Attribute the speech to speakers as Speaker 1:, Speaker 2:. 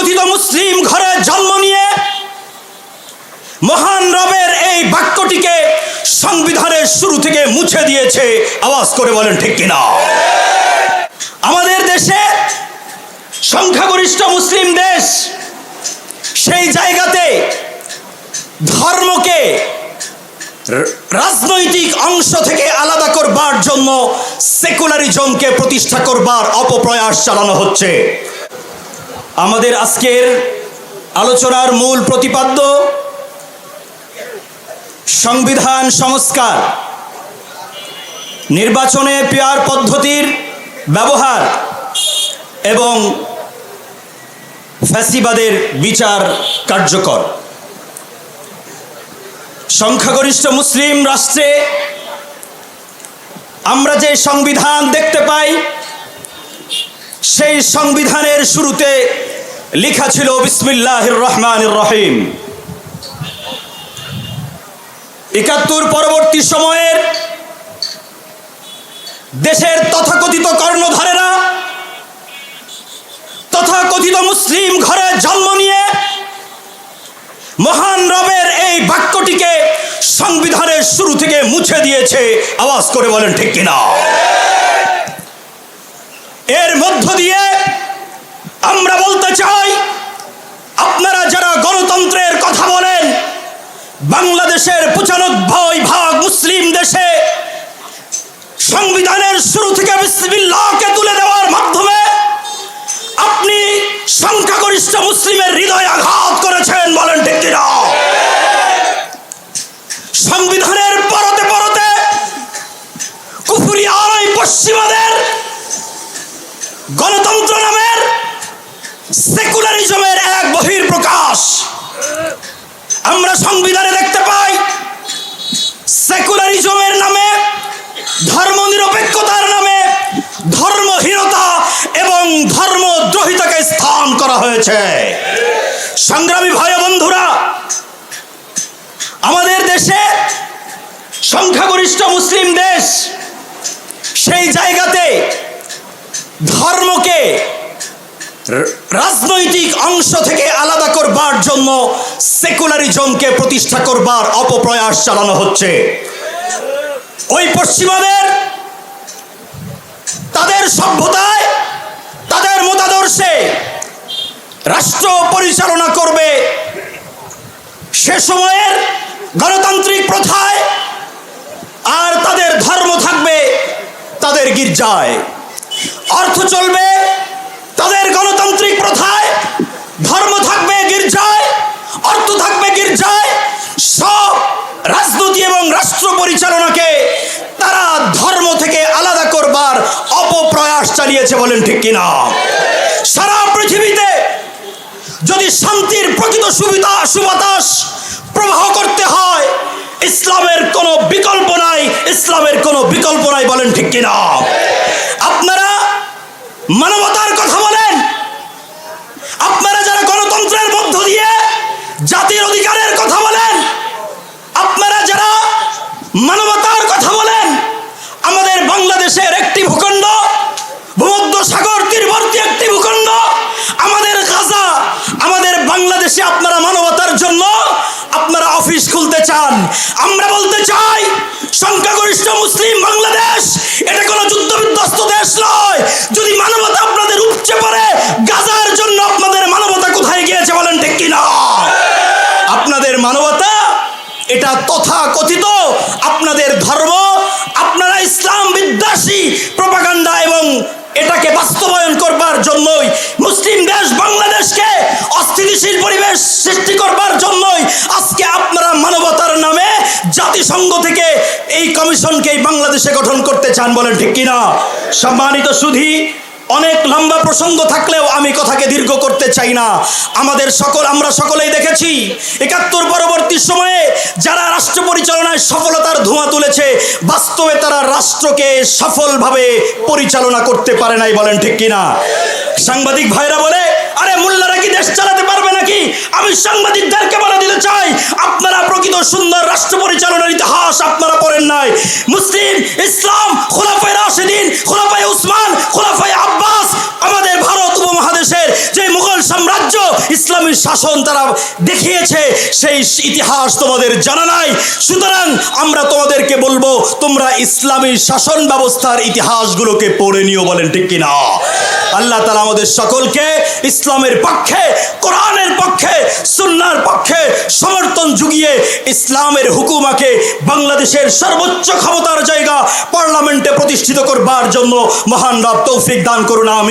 Speaker 1: তথাকথিত মুসলিম ঘরে জন্ম নিয়ে মহান রবের এই বাক্যটিকে সংবিধানের শুরু থেকে মুছে দিয়েছে। আওয়াজ করে বলেন ঠিক কিনা? আমাদের দেশে সংখ্যাগরিষ্ঠ মুসলিম দেশ, সেই জায়গাতে ধর্মকে রাজনৈতিক অংশ থেকে আলাদা করবার জন্য সেকুলারিজমকে প্রতিষ্ঠা করবার অপপ্রয়াস চালানো হচ্ছে। আমাদের আজকের আলোচনার মূল প্রতিপাদ্য সংবিধান সংস্কার, নির্বাচনে পিয়ার পদ্ধতির ব্যবহার এবং ফ্যাসিবাদের বিচার কার্যকর। সংখ্যাগরিষ্ঠ মুসলিম রাষ্ট্রে আমরা যে সংবিধান দেখতে পাই, সেই সংবিধানের শুরুতে লেখা ছিল বিসমিল্লাহির রহমানির রহিম। ৭১ পরবর্তী সময়ের দেশের তথাকথিত কর্ণধারেরা তথাকথিত মুসলিম ঘরে জন্ম নিয়ে মহান রবের এই বাক্যটিকে সংবিধানের শুরু থেকে মুছে দিয়েছে। আওয়াজ করে বলেন ঠিক কিনা? এর মধ্য দিয়ে আমরা বলতে চাই, আপনারা যারা গণতন্ত্রের কথা বলেন, বাংলাদেশের ৯৫% মুসলিম দেশে সংবিধানের শুরু থেকে বিসমিল্লাহকে তুলে দেওয়ার মাধ্যমে আপনি সংখ্যাগরিষ্ঠ মুসলিমের হৃদয়ে আঘাত করেছেন। বলেন ঠিক কিনা? সংবিধানের পরতে পরতে কুফরি আড়াই পশ্চিমাদের গণতন্ত্র নামের সেকুলারিজমের এক বহিঃপ্রকাশ আমরা সংবিধানে দেখতে পাই। সেকুলারিজমের নামে, ধর্মনিরপেক্ষতার নামে ধর্মহীনতা এবং ধর্মদ্রোহিতাকে স্থান করা হয়েছে। সংগ্রামী ভাই বন্ধুরা, আমাদের দেশে সংখ্যাগরিষ্ঠ মুসলিম দেশ, সেই জায়গাতে ধর্মকে রাজনৈতিক অংশ থেকে আলাদা করবার জন্য সেকুলারিজমকে প্রতিষ্ঠা করবার অপপ্রয়াস চালানো হচ্ছে। ওই পশ্চিমাদের তাদের সভ্যতায়, তাদের মতাদর্শে রাষ্ট্র পরিচালনা করবে, সে সময়ের গণতান্ত্রিক প্রথায়, আর তাদের ধর্ম থাকবে তাদের গির্জায়। অর্থ চলবে তাদের গণতান্ত্রিক প্রথায়, ধর্ম থাকবে গির্জায়, অর্থ থাকবে গির্জায়। সব রাজনীতি এবং রাষ্ট্র পরিচালনাকে তারা ধর্ম থেকে আলাদা করবার অপপ্রয়াস চালিয়েছে। বলেন ঠিক কিনা? সারা পৃথিবীতে যদি শান্তির প্রকৃত সুবাতাস প্রবাহ করতে হয়, ইসলামের কোনো বিকল্প নাই, ইসলামের কোনো বিকল্প নাই। বলেন ঠিক কিনা? আপনারা মানবতার কথা বলেন, আপনারা যারা গণতন্ত্রের মধ্য দিয়ে জাতির অধিকারের কথা বলেন, আপনারা যারা মানবতার কথা বলেন, আমাদের বাংলাদেশের একটি ভূখণ্ড, ভূমধ্য সাগর তীরবর্তী একটি ভূখণ্ড, আমাদের গাজা, আমাদের বাংলাদেশে আপনারা মানবতার জন্য আপনারা অফিস খুলতে চান। আমরা বলতে চাই, সংখ্যাগরিষ্ঠ মুসলিম বাংলাদেশ এটা কোনো যুদ্ধ বিধ্বস্ত দেশ নয়। যদি মানবতা আপনাদের উপচে পড়ে, গাজার জন্য আপনাদের মানবতা কোথায় গিয়েছে? বলেন ঠিক কিনা? আপনাদের মানবতা এটা তথাকথিত আপনাদের ধর্ম, আপনারা ইসলাম বিদ্বেষী প্রপাগান্ডা এবং এটাকে বাস্তবায়ন করবার জন্যই, মুসলিম দেশ বাংলাদেশকে অস্থিতিশীল পরিবেশ সৃষ্টি করবার জন্যই আজকে আপনারা মানবতার নামে জাতিসংঘ থেকে এই কমিশনকে বাংলাদেশে গঠন করতে চান। বলেন ঠিক কিনা? সম্মানিত সুধী, অনেক লম্বা প্রসঙ্গ থাকলেও আমি কথাকে দীর্ঘ করতে চাই না। আমরা সকলেই দেখেছি ৭১ পরবর্তী সময়ে যারা রাষ্ট্র পরিচালনায় সফলতার ধোঁয়া তুলেছে, বাস্তবে তারা রাষ্ট্রকে সফলভাবে পরিচালনা করতে পারে নাই। বলেন ঠিক কিনা? সাংবাদিক ভাইরা বলে, আরে মোল্লারা কি দেশ চালাতে পারবে নাকি? আমি সাংবাদিকদেরকে বলে দিতে চাই, আপনারা প্রকৃত সুন্দর রাষ্ট্র পরিচালনার ইতিহাস আপনারা পড়েন নাই। মুসলিম ইসলাম খোলাফায়ে রাশিদিন, খোলাফায়ে উসমান, খোলাফায়ে আব্বাস, আমাদের ভারত উপমহাদেশের যে মুঘল সম্রাট রাজ্য ইসলামী শাসন তারা দেখিয়েছে, সেই ইতিহাস তোমাদের জানা নাই। সুতরাং আমরা তোমাদেরকে বলবো, তোমরা ইসলামী শাসন ব্যবস্থার ইতিহাসগুলোকে পড়ে নিও। বলেন ঠিক কিনা? আল্লাহ তাআলা আমাদের সকলকে ইসলামের পক্ষে, কোরআনের পক্ষে, সুন্নাহর পক্ষে সমর্থন জুগিয়ে ইসলামের হুকুমাকে বাংলাদেশের সর্বোচ্চ ক্ষমতার জায়গা পার্লামেন্টে প্রতিষ্ঠিত করবার জন্য মহান রব তৌফিক দান করুন। আমিন।